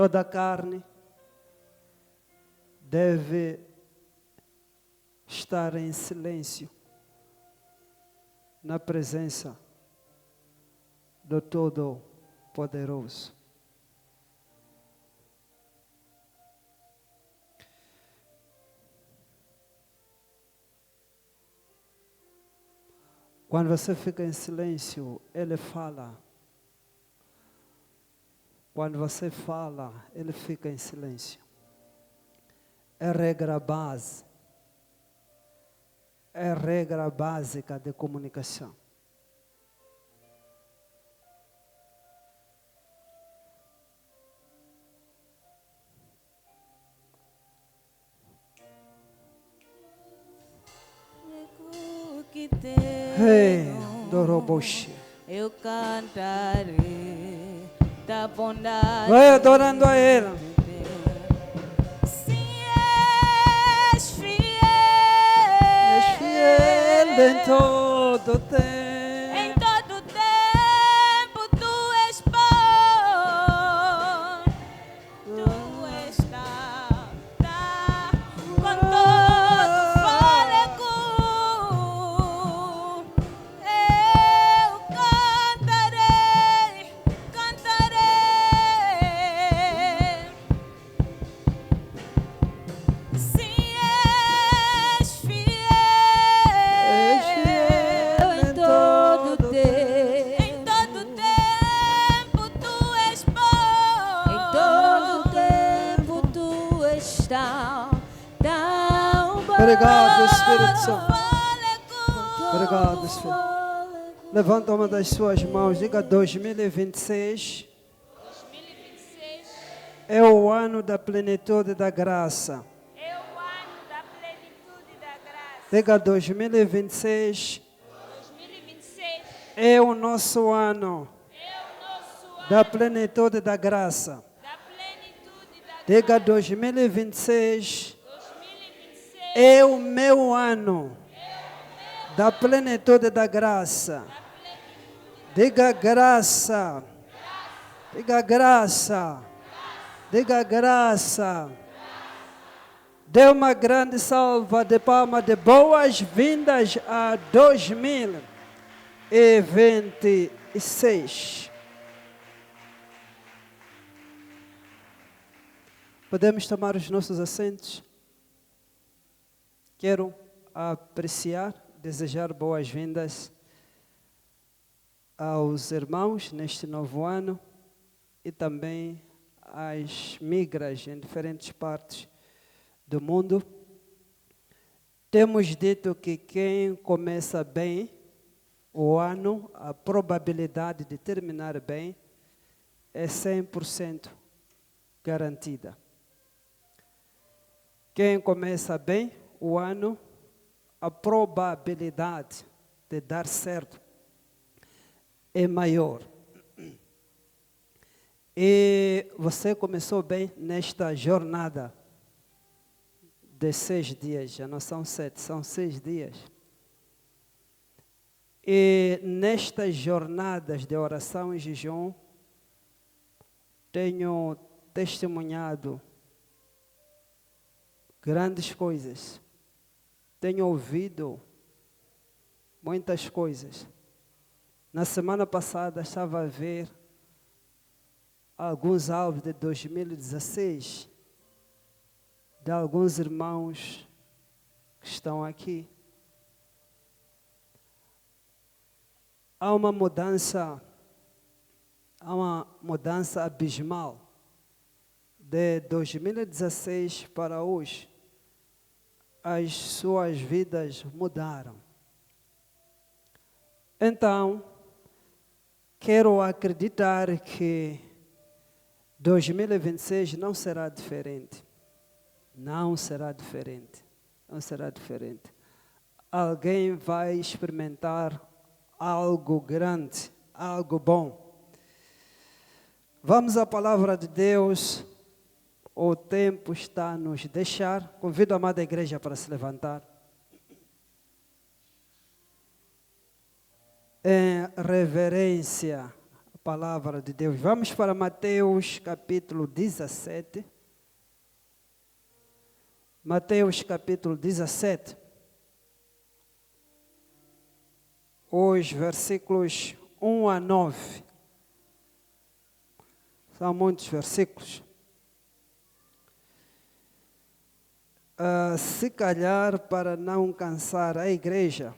Toda a carne deve estar em silêncio na presença do Todo-Poderoso. Quando você fica em silêncio, Ele fala. Quando você fala, Ele fica em silêncio. É regra base. É regra básica de comunicação. Hey, Doroboshi. Eu cantarei da bondade. Vai adorando a Ele. Se és fiel, És fiel em todo tempo. em todo tempo tu és bom. Tu estás com todo fôlego. Eu cantarei, cantarei. Se és És fiel fiel em todo em todo tempo tu és bom. Em todo tempo tu estás tão bom. Obrigado, Espírito Santo. Fôlego. Obrigado, Espírito. Levanta uma das suas mãos, diga 2026. 2026 É o ano da plenitude da graça. é o ano da plenitude da graça. Diga 2026. 2026 É o nosso ano é o nosso ano da plenitude da graça. da plenitude da graça. Diga 2026. 2026 É o meu ano da plenitude da graça. Diga graça. Diga graça. Diga graça. Dê uma grande salva de palmas de boas-vindas a 2026. Podemos tomar os nossos assentos. Quero apreciar, desejar boas-vindas aos irmãos neste novo ano e também às migras em diferentes partes do mundo. Temos dito que quem começa bem o ano, a probabilidade de terminar bem é 100% garantida. Quem começa bem o ano, a probabilidade de dar certo é maior. E você começou bem nesta jornada de 6 dias, já não são 7, são 6 dias. E nestas jornadas de oração e jejum, tenho testemunhado grandes coisas. Tenho ouvido muitas coisas. Na semana passada estava a ver alguns áudios de 2016 de alguns irmãos que estão aqui. Há uma mudança abismal de 2016 para hoje. As suas vidas mudaram. Então, quero acreditar que 2026 não será diferente. Não será diferente. Não será diferente. Alguém vai experimentar algo grande, algo bom. Vamos à palavra de Deus. O tempo está a nos deixar. Convido a amada igreja para se levantar. Em reverência, a palavra de Deus. Vamos para Mateus capítulo 17. Mateus capítulo 17. Os versículos 1 a 9. São muitos versículos. Se calhar, para não cansar a igreja,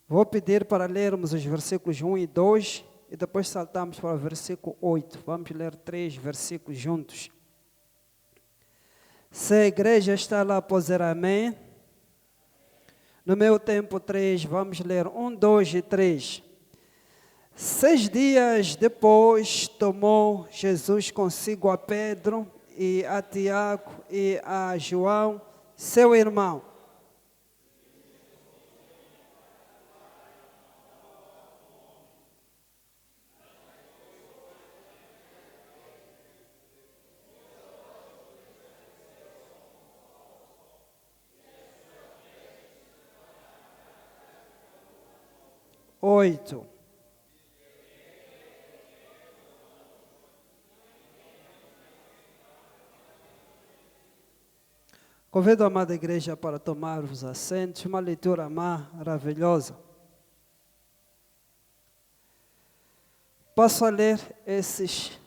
vou pedir para lermos os versículos 1 e 2 e depois saltamos para o versículo 8. Vamos ler 3 versículos juntos. Se a igreja está lá, poder amém. No meu tempo 3, vamos ler 1, 2 e 3. 6 dias depois, tomou Jesus consigo a Pedro e a Tiago e a João, seu irmão. Oito. Convido a amada igreja para tomar os assentos, uma leitura maravilhosa. Passo a ler esses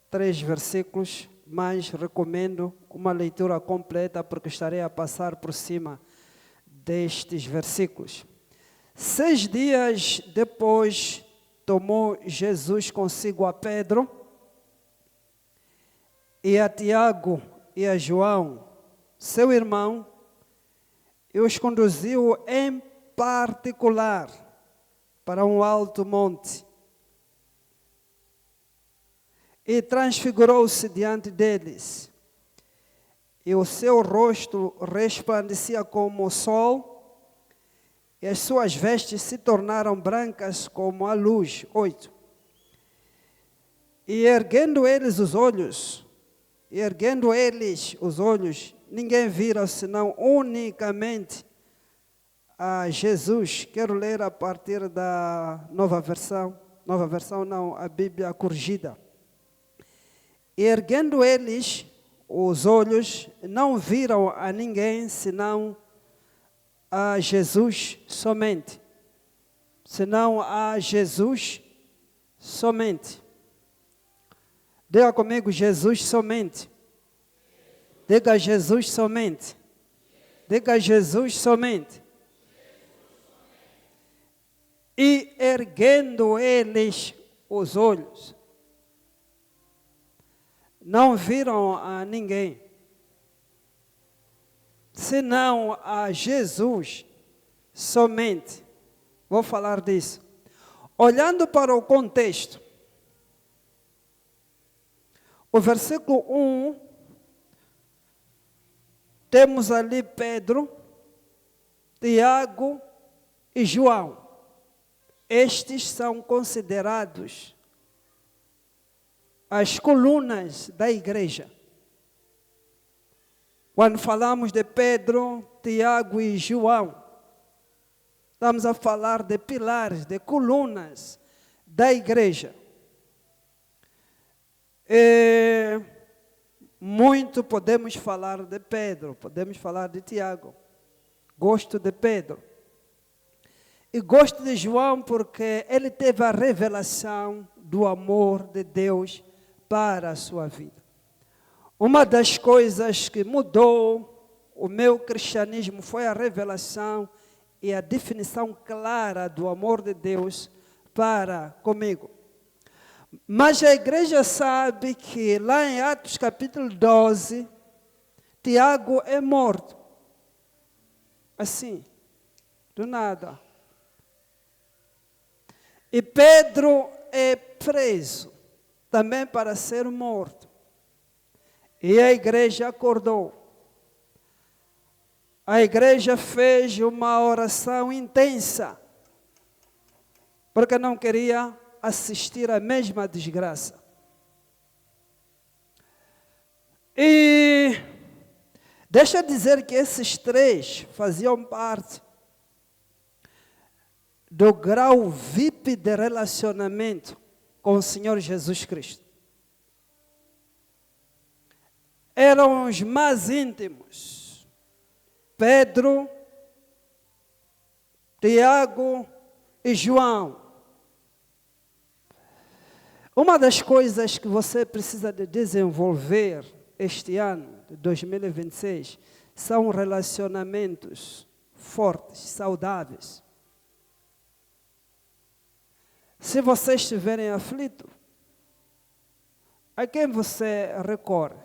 3 versículos, mas recomendo uma leitura completa porque estarei a passar por cima destes versículos. 6 dias depois, tomou Jesus consigo a Pedro e a Tiago e a João, seu irmão, e os conduziu em particular para um alto monte. E transfigurou-se diante deles, e o seu rosto resplandecia como o sol, e as suas vestes se tornaram brancas como a luz. 8. E erguendo eles os olhos, ninguém vira senão unicamente a Jesus. Quero ler a partir da nova versão não, a Bíblia corrigida. E erguendo eles os olhos, não viram a ninguém senão a Jesus somente. Senão a Jesus somente. Diga comigo, Jesus somente. Diga Jesus somente. Diga Jesus somente. E erguendo eles os olhos, não viram a ninguém, senão a Jesus somente. Vou falar disso. Olhando para o contexto, o versículo 1, temos ali Pedro, Tiago e João. Estes são considerados as colunas da igreja. Quando falamos de Pedro, Tiago e João, estamos a falar de pilares, de colunas da igreja. Muito podemos falar de Pedro, podemos falar de Tiago. Gosto de Pedro. E gosto de João porque ele teve a revelação do amor de Deus para a sua vida. Uma das coisas que mudou o meu cristianismo foi a revelação e a definição clara do amor de Deus para comigo. Mas a igreja sabe que lá em Atos capítulo 12, Tiago é morto. Assim, do nada. E Pedro é preso, também para ser morto. E a igreja acordou. A igreja fez uma oração intensa, porque não queria assistir à mesma desgraça. E deixa eu dizer que esses 3 faziam parte do grau VIP de relacionamento com o Senhor Jesus Cristo. Eram os mais íntimos. Pedro, Tiago e João. Uma das coisas que você precisa de desenvolver este ano, de 2026, são relacionamentos fortes, saudáveis. Se você estiver aflito, a quem você recorre?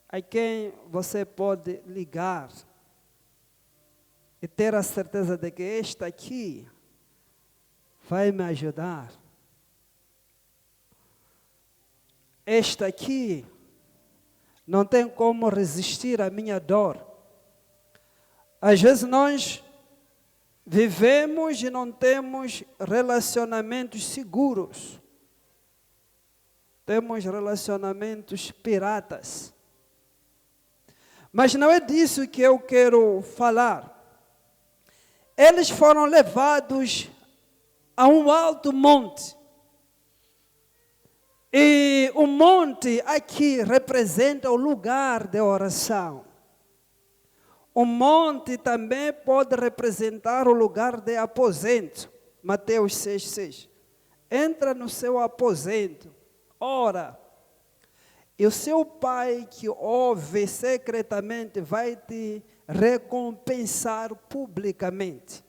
A quem você pode ligar e ter a certeza de que este aqui vai me ajudar. Este aqui não tem como resistir à minha dor. Às vezes nós vivemos e não temos relacionamentos seguros. Temos relacionamentos piratas. Mas não é disso que eu quero falar. Eles foram levados a um alto monte. E o monte aqui representa o lugar de oração. O monte também pode representar o lugar de aposento. Mateus 6,6. Entra no seu aposento, ora. E o seu pai que ouve secretamente vai te recompensar publicamente.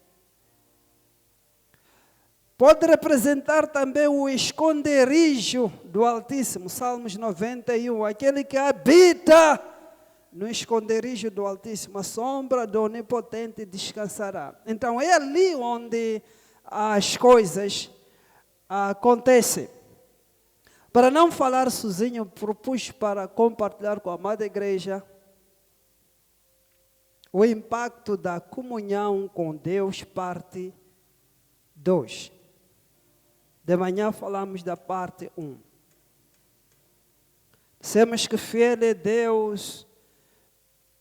Pode representar também o esconderijo do Altíssimo, Salmos 91, aquele que habita no esconderijo do Altíssimo, a sombra do Onipotente descansará. Então é ali onde as coisas acontecem. Para não falar sozinho, propus para compartilhar com a amada igreja o impacto da comunhão com Deus, parte 2. De manhã falamos da parte 1. Dissemos que fiel é Deus,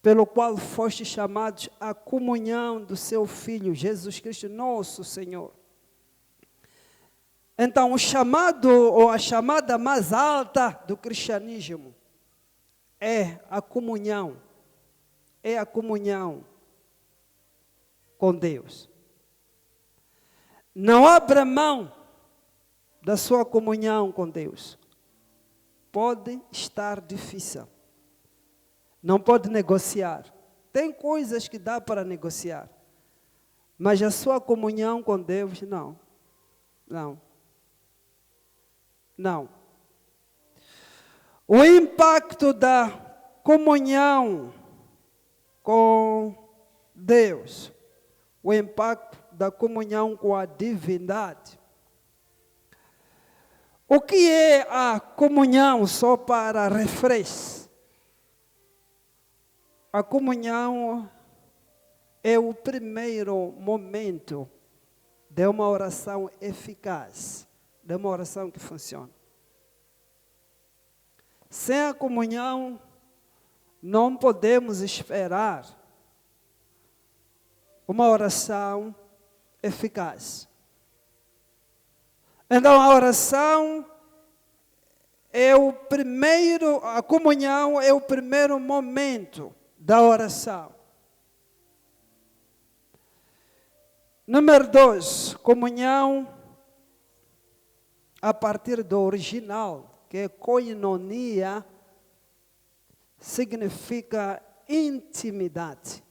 pelo qual foste chamados à comunhão do seu Filho, Jesus Cristo, nosso Senhor. Então, o chamado, ou a chamada mais alta do cristianismo, é a comunhão. É a comunhão com Deus. Não abra mão da sua comunhão com Deus. Pode estar difícil. Não pode negociar. Tem coisas que dá para negociar. Mas a sua comunhão com Deus, não. Não. Não. O impacto da comunhão com Deus, o impacto da comunhão com a divindade. O que é a comunhão, só para refresco? A comunhão é o primeiro momento de uma oração eficaz, de uma oração que funciona. Sem a comunhão, não podemos esperar uma oração eficaz. Então, a oração é o primeiro, a comunhão é o primeiro momento da oração. Número 2, comunhão a partir do original, que é koinonia, significa intimidade,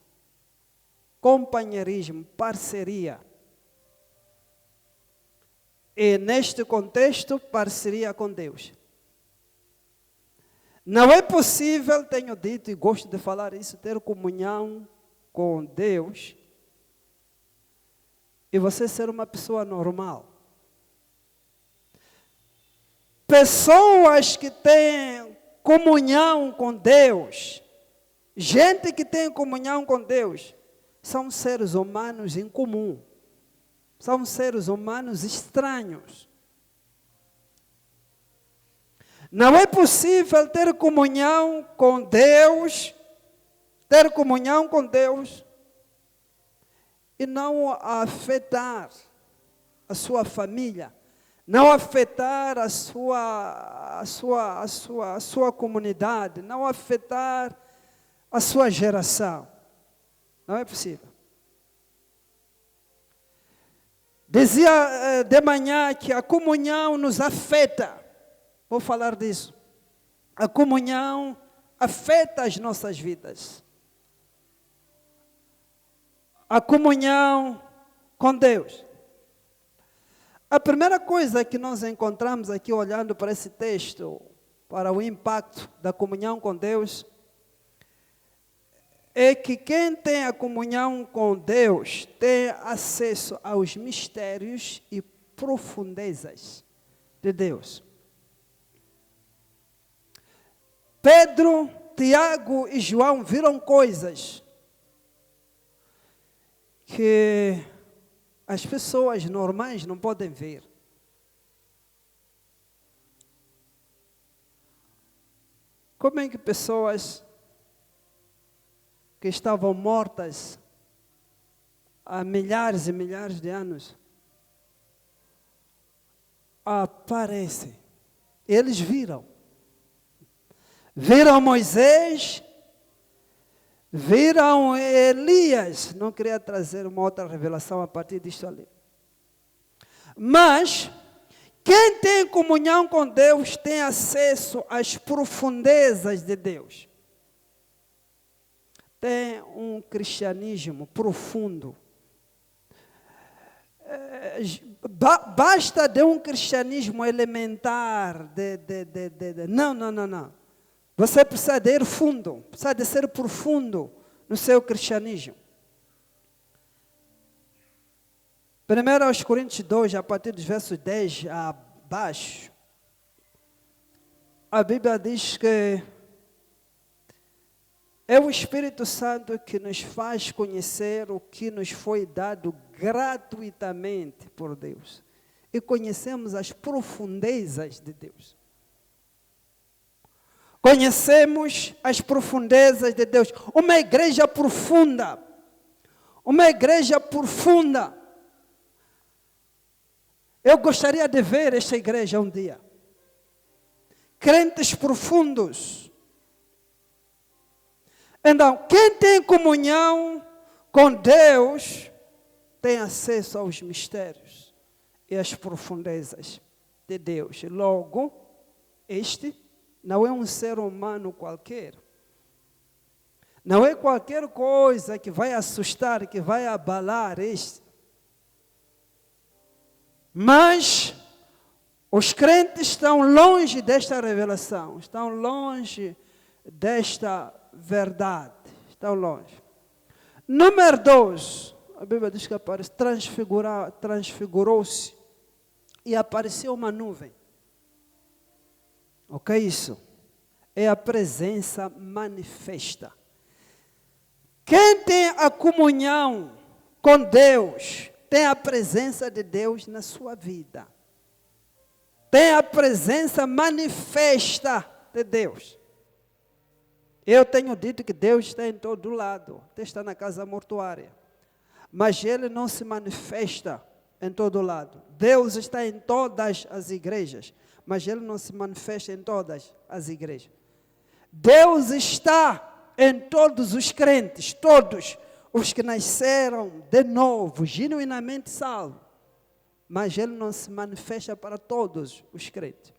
companheirismo, parceria. E neste contexto, parceria com Deus. Não é possível, tenho dito e gosto de falar isso, ter comunhão com Deus e você ser uma pessoa normal. Pessoas que têm comunhão com Deus, gente que tem comunhão com Deus, são seres humanos em comum. São seres humanos estranhos. Não é possível ter comunhão com Deus, e não afetar a sua família, não afetar a sua comunidade, não afetar a sua geração. Não é possível. Dizia de manhã que a comunhão nos afeta. Vou falar disso. A comunhão afeta as nossas vidas. A comunhão com Deus. A primeira coisa que nós encontramos aqui, olhando para esse texto, para o impacto da comunhão com Deus, é que quem tem a comunhão com Deus tem acesso aos mistérios e profundezas de Deus. Pedro, Tiago e João viram coisas que as pessoas normais não podem ver. Como é que pessoas que estavam mortas há milhares e milhares de anos aparecem? Eles viram. Viram Moisés, viram Elias. Não queria trazer uma outra revelação a partir disto ali. Mas, quem tem comunhão com Deus tem acesso às profundezas de Deus. Tem um cristianismo profundo. Basta de um cristianismo elementar. Não. Você precisa de ir fundo, precisa de ser profundo no seu cristianismo. 1 Coríntios 2, a partir dos versos 10 abaixo, a Bíblia diz que é o Espírito Santo que nos faz conhecer o que nos foi dado gratuitamente por Deus. E conhecemos as profundezas de Deus. Conhecemos as profundezas de Deus. Uma igreja profunda. Uma igreja profunda. Eu gostaria de ver esta igreja um dia. Crentes profundos. Então, quem tem comunhão com Deus tem acesso aos mistérios e às profundezas de Deus. Logo, este não é um ser humano qualquer. Não é qualquer coisa que vai assustar, que vai abalar este. Mas os crentes estão longe desta revelação, estão longe desta verdade, estão longe. Número 2, a Bíblia diz que transfigurou-se e apareceu uma nuvem. O que é isso? É a presença manifesta. Quem tem a comunhão com Deus, tem a presença de Deus na sua vida. Tem a presença manifesta de Deus. Eu tenho dito que Deus está em todo lado, até está na casa mortuária. Mas Ele não se manifesta em todo lado. Deus está em todas as igrejas, mas Ele não se manifesta em todas as igrejas. Deus está em todos os crentes, todos os que nasceram de novo, genuinamente salvos. Mas Ele não se manifesta para todos os crentes.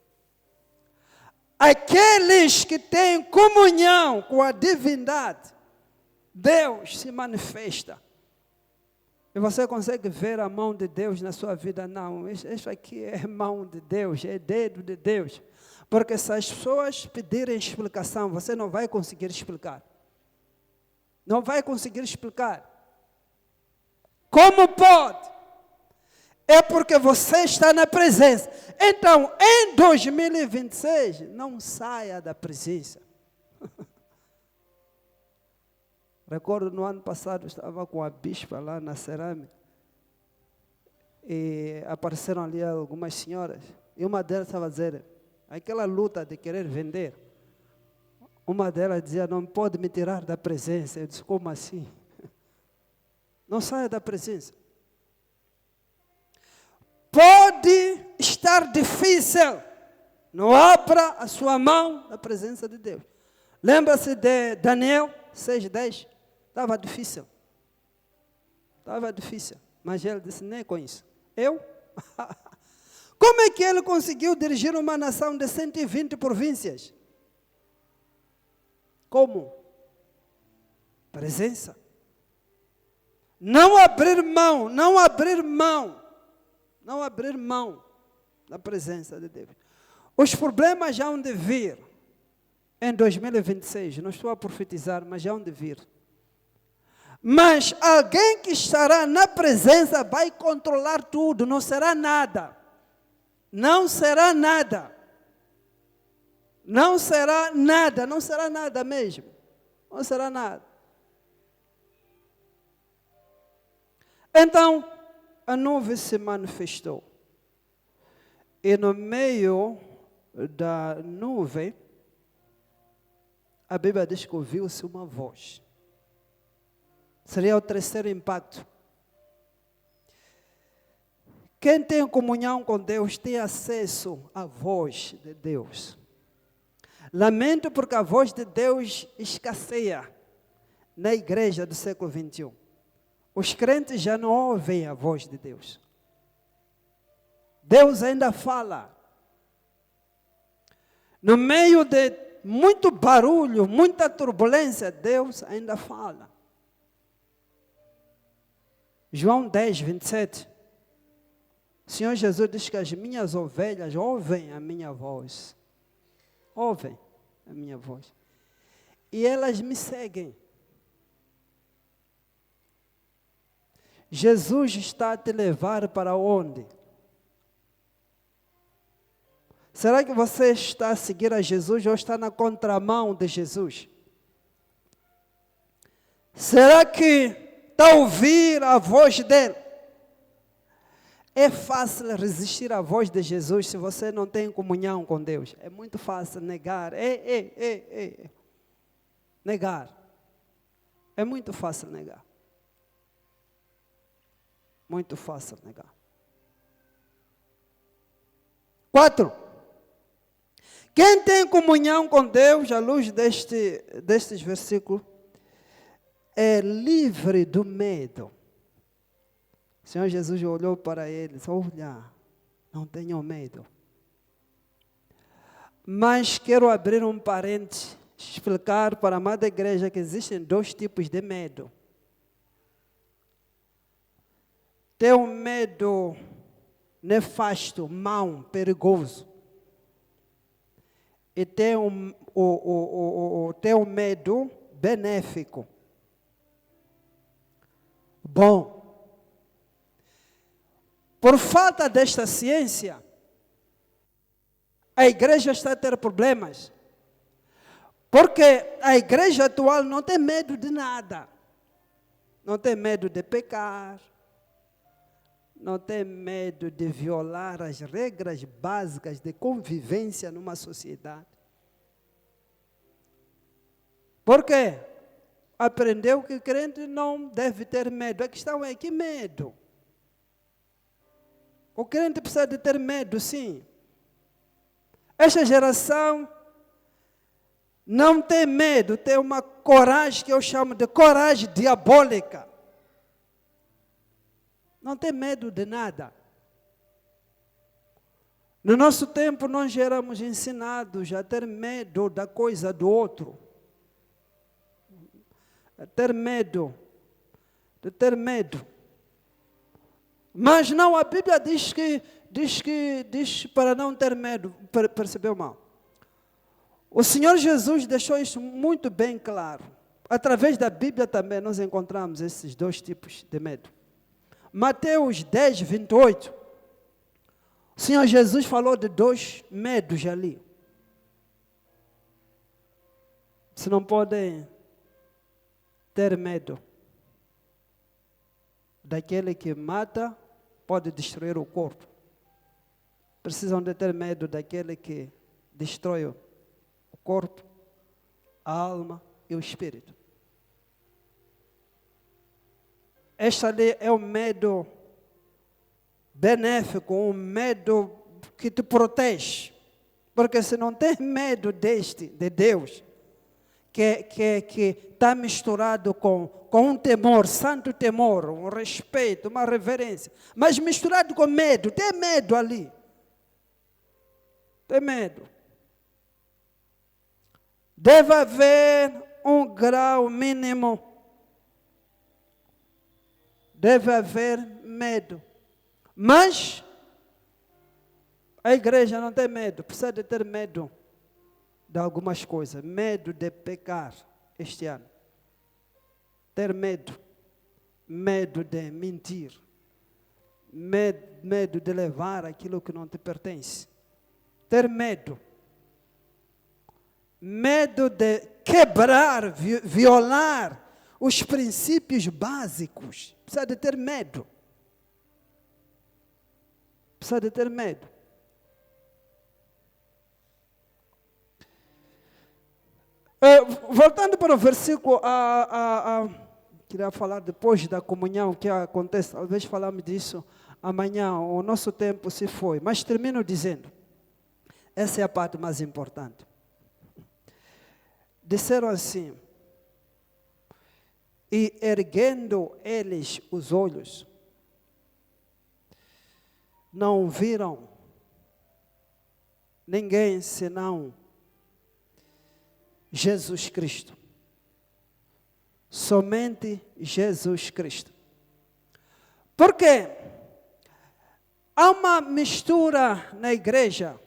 Aqueles que têm comunhão com a divindade, Deus se manifesta. E você consegue ver a mão de Deus na sua vida? Não, isso aqui é mão de Deus, é dedo de Deus. Porque se as pessoas pedirem explicação, você não vai conseguir explicar. Não vai conseguir explicar. Como pode? É porque você está na presença. Então, em 2026, não saia da presença. Recordo no ano passado, eu estava com a bispa lá na cerâmica. E apareceram ali algumas senhoras. E uma delas estava dizendo, aquela luta de querer vender. Uma delas dizia, não pode me tirar da presença. Eu disse, como assim? Não saia da presença. Pode estar difícil. Não abra a sua mão na presença de Deus. Lembra-se de Daniel 6:10? Estava difícil. Estava difícil. Mas ele disse, nem com isso. Eu? Como é que ele conseguiu dirigir uma nação de 120 províncias? Como? Presença. Não abrir mão, não abrir mão. Não abrir mão da presença de Deus. Os problemas já hão de vir em 2026. Não estou a profetizar, mas já hão de vir. Mas alguém que estará na presença vai controlar tudo, não será nada. Não será nada. Não será nada, não será nada mesmo. Não será nada. Então, a nuvem se manifestou. E no meio da nuvem, a Bíblia diz que ouviu-se uma voz. Seria o terceiro impacto. Quem tem comunhão com Deus tem acesso à voz de Deus. Lamento porque a voz de Deus escasseia na igreja do século 21. Os crentes já não ouvem a voz de Deus. Deus ainda fala. No meio de muito barulho, muita turbulência, Deus ainda fala. João 10:27. O Senhor Jesus diz que as minhas ovelhas ouvem a minha voz. Ouvem a minha voz. E elas me seguem. Jesus está a te levar para onde? Será que você está a seguir a Jesus ou está na contramão de Jesus? Será que está a ouvir a voz dele? É fácil resistir à voz de Jesus se você não tem comunhão com Deus. É muito fácil negar. Negar. É muito fácil negar. Muito fácil negar. 4. Quem tem comunhão com Deus, à luz destes versículos, é livre do medo. O Senhor Jesus olhou para eles, olha, não tenham medo. Mas quero abrir um parênteses, explicar para a amada igreja que existem 2 tipos de medo. Tem um medo nefasto, mau, perigoso. E tem um medo benéfico. Bom. Por falta desta ciência, a igreja está a ter problemas. Porque a igreja atual não tem medo de nada. Não tem medo de pecar. Não tem medo de violar as regras básicas de convivência numa sociedade. Por quê? Aprendeu que o crente não deve ter medo. A questão é que medo? O crente precisa de ter medo, sim. Esta geração não tem medo, tem uma coragem que eu chamo de coragem diabólica. Não tem medo de nada. No nosso tempo, nós éramos ensinados a ter medo da coisa do outro. A ter medo. De ter medo. Mas não, a Bíblia diz para não ter medo. Percebeu mal? O Senhor Jesus deixou isso muito bem claro. Através da Bíblia também nós encontramos esses 2 tipos de medo. Mateus 10:28. O Senhor Jesus falou de 2 medos ali. Você não pode ter medo daquele que mata, pode destruir o corpo. Precisam de ter medo daquele que destrói o corpo, a alma e o espírito. Este ali é o medo benéfico, um medo que te protege. Porque se não tem medo de Deus, que está misturado com um temor, santo temor, um respeito, uma reverência, mas misturado com medo, tem medo ali. Tem medo. Deve haver um grau mínimo. Deve haver medo. Mas a igreja não tem medo, precisa de ter medo de algumas coisas. Medo de pecar este ano. Ter medo. Medo de mentir. Medo de levar aquilo que não te pertence. Ter medo. Medo de quebrar, violar os princípios básicos. Precisa de ter medo. Precisa de ter medo. Voltando para o versículo, queria falar depois da comunhão, que acontece, talvez falamos disso amanhã, o nosso tempo se foi, mas termino dizendo, essa é a parte mais importante. Disseram assim, e erguendo eles os olhos, não viram ninguém senão Jesus Cristo. Somente Jesus Cristo. Porque há uma mistura na igreja.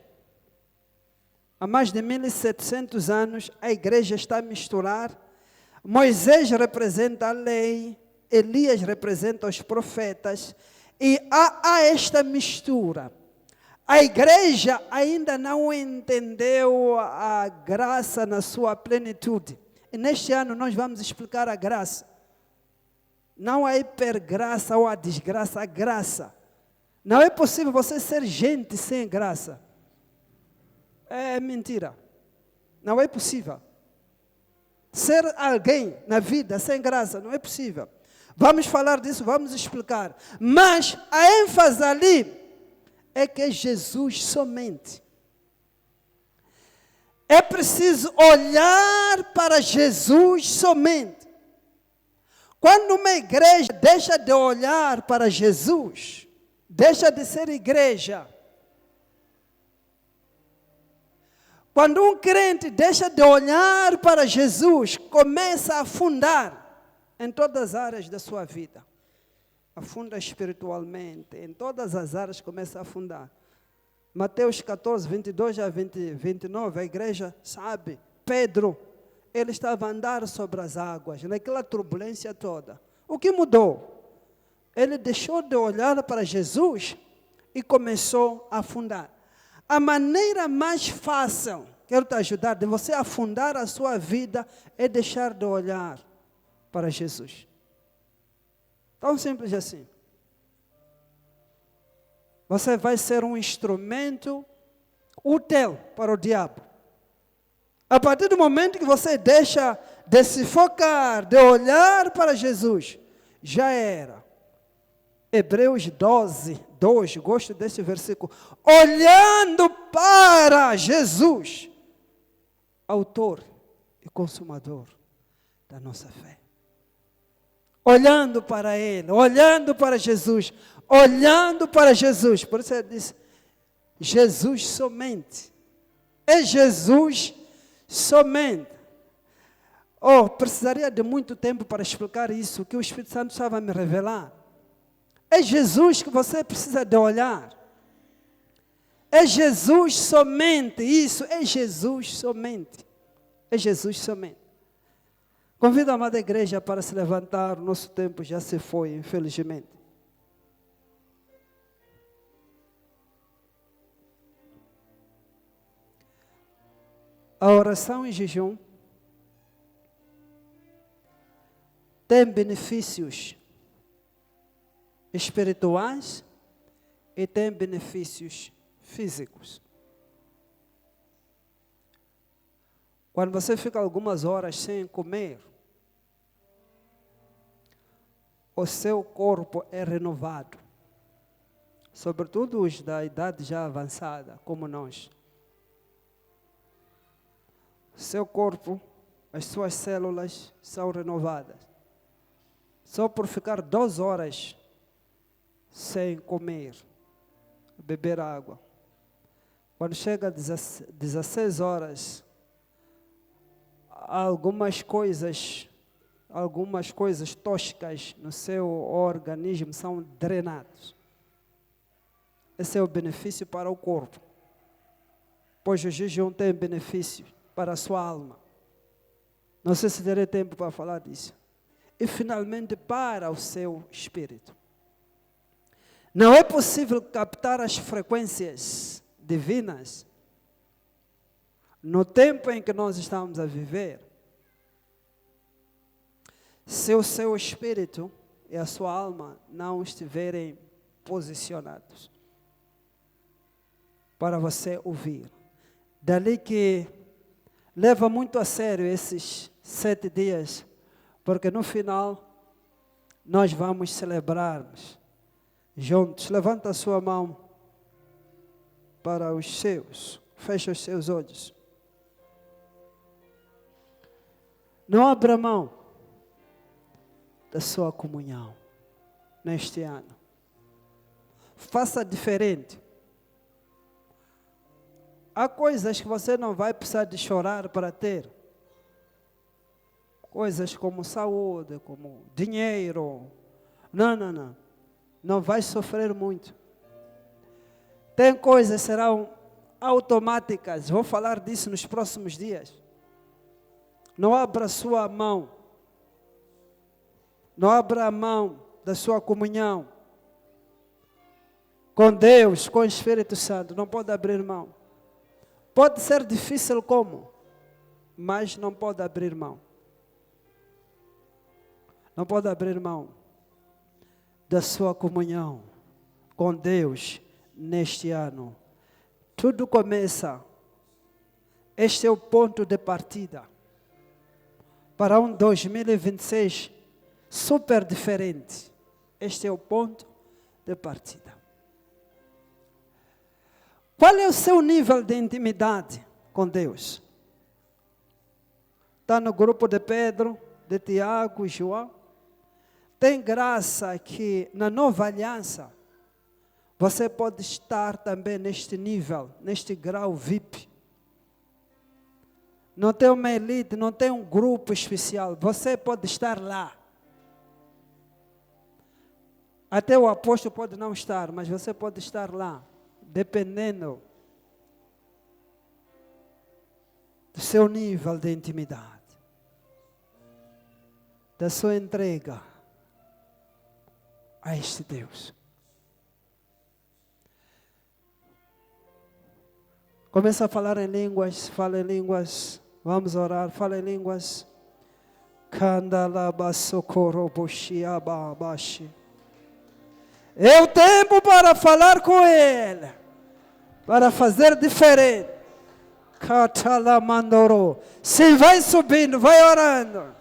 Há mais de 1700 anos, a igreja está a misturar. Moisés representa a lei, Elias representa os profetas, e há esta mistura. A igreja ainda não entendeu a graça na sua plenitude. E neste ano nós vamos explicar a graça. Não a hipergraça ou a desgraça, a graça. Não é possível você ser gente sem graça. É mentira. Não é possível. Ser alguém na vida sem graça não é possível. Vamos falar disso, vamos explicar. Mas a ênfase ali é que é Jesus somente. É preciso olhar para Jesus somente. Quando uma igreja deixa de olhar para Jesus, deixa de ser igreja. Quando um crente deixa de olhar para Jesus, começa a afundar em todas as áreas da sua vida. Afunda espiritualmente, em todas as áreas começa a afundar. Mateus 14, 22 a 29, a igreja sabe, Pedro, ele estava a andar sobre as águas, naquela turbulência toda. O que mudou? Ele deixou de olhar para Jesus e começou a afundar. A maneira mais fácil, quero te ajudar, de você afundar a sua vida, é deixar de olhar para Jesus. Tão simples assim. Você vai ser um instrumento útil para o diabo. A partir do momento que você deixa de se focar, de olhar para Jesus, já era. Hebreus 12, 2, gosto desse versículo. Olhando para Jesus, autor e consumador da nossa fé. Olhando para Ele, olhando para Jesus, olhando para Jesus. Por isso ele diz, Jesus somente. É Jesus somente. Oh, precisaria de muito tempo para explicar isso, que o Espírito Santo estava a me revelar. É Jesus que você precisa de olhar. É Jesus somente, isso, é Jesus somente. É Jesus somente. Convido a amada igreja para se levantar, o nosso tempo já se foi, infelizmente. A oração em jejum tem benefícios espirituais e tem benefícios físicos. Quando você fica algumas horas sem comer, o seu corpo é renovado. Sobretudo os da idade já avançada, como nós. Seu corpo, as suas células são renovadas. Só por ficar 2 horas sem comer, beber água. Quando chega às 16 horas, algumas coisas tóxicas no seu organismo são drenadas. Esse é o benefício para o corpo. Pois o jejum tem benefício para a sua alma. Não sei se terei tempo para falar disso. E finalmente para o seu espírito. Não é possível captar as frequências divinas no tempo em que nós estamos a viver, se o seu espírito e a sua alma não estiverem posicionados para você ouvir. Dali que leva muito a sério esses 7 dias, porque no final nós vamos celebrarmos juntos. Levanta a sua mão para os seus, fecha os seus olhos. Não abra mão da sua comunhão neste ano. Faça diferente. Há coisas que você não vai precisar de chorar para ter. Coisas como saúde, como dinheiro. Não. Não vai sofrer muito. Tem coisas que serão automáticas. Vou falar disso nos próximos dias. Não abra sua mão. Não abra a mão da sua comunhão com Deus, com o Espírito Santo. Não pode abrir mão. Pode ser difícil como, mas não pode abrir mão. Não pode abrir mão da sua comunhão com Deus neste ano. Tudo começa. Este é o ponto de partida para um 2026 super diferente. Este é o ponto de partida. Qual é o seu nível de intimidade com Deus? Está no grupo de Pedro, de Tiago e João? Tem graça que na nova aliança você pode estar também neste nível, neste grau VIP. Não tem uma elite, não tem um grupo especial. Você pode estar lá. Até o apóstolo pode não estar, mas você pode estar lá. Dependendo do seu nível de intimidade, da sua entrega a este Deus. Começa a falar em línguas, fala em línguas, vamos orar, fala em línguas. É o tempo para falar com Ele, para fazer diferente. Sim, vai subindo, vai orando.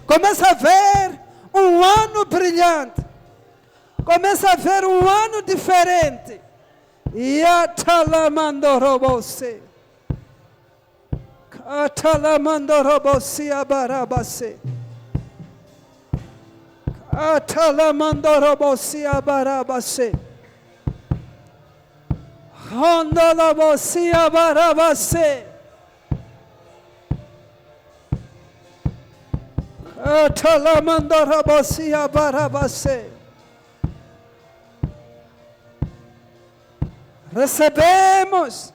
Começa a ver um ano brilhante. Começa a ver um ano diferente. Yatalamandorobose. Atalamandorobosi abarabase. Atalamandorobosi abarabase. Hondolobosi abarabase. Atalamandorobosi abarabase. Recebemos.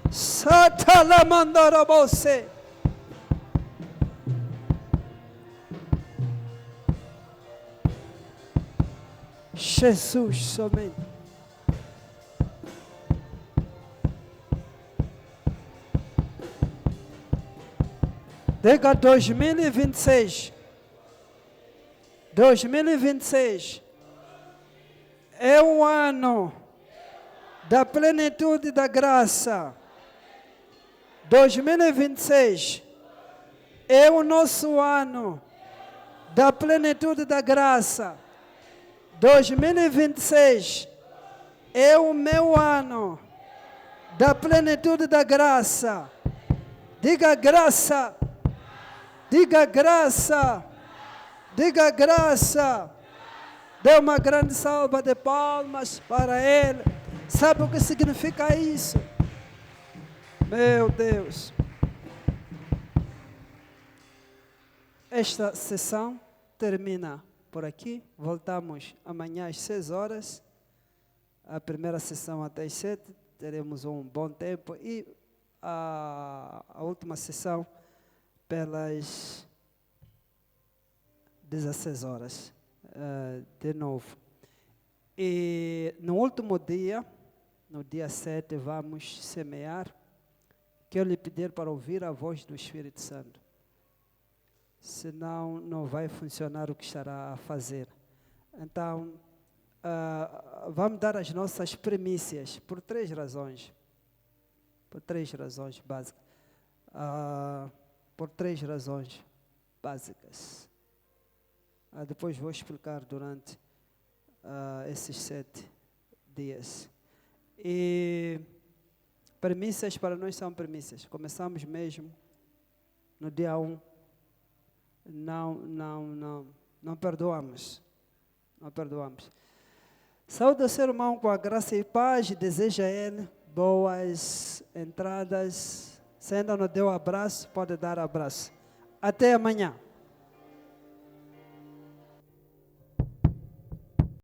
Satalamandorobose. Jesus somente. Diga 2026. 2026 é um ano da plenitude da graça, 2026 é o nosso ano da plenitude da graça. 2026 é o meu ano da plenitude da graça. Diga graça. Diga graça. Diga graça. Dê uma grande salva de palmas para Ele. Sabe o que significa isso? Meu Deus. Esta sessão termina por aqui. Voltamos amanhã às 6 horas. A primeira sessão até às 7. Teremos um bom tempo. E a última sessão pelas 16 horas. De novo. E no último dia, no dia 7, vamos semear. Quero lhe pedir para ouvir a voz do Espírito Santo. Senão, não vai funcionar o que estará a fazer. Então, vamos dar as nossas primícias por 3 razões. Por 3 razões básicas. Por 3 razões básicas. Depois vou explicar durante esses 7 dias. E premissas para nós são premissas. Começamos mesmo no dia 1. Não perdoamos. Não perdoamos. Saúde ao ser humano com a graça e paz. Deseja a ele boas entradas. Se ainda não deu abraço, pode dar abraço. Até amanhã.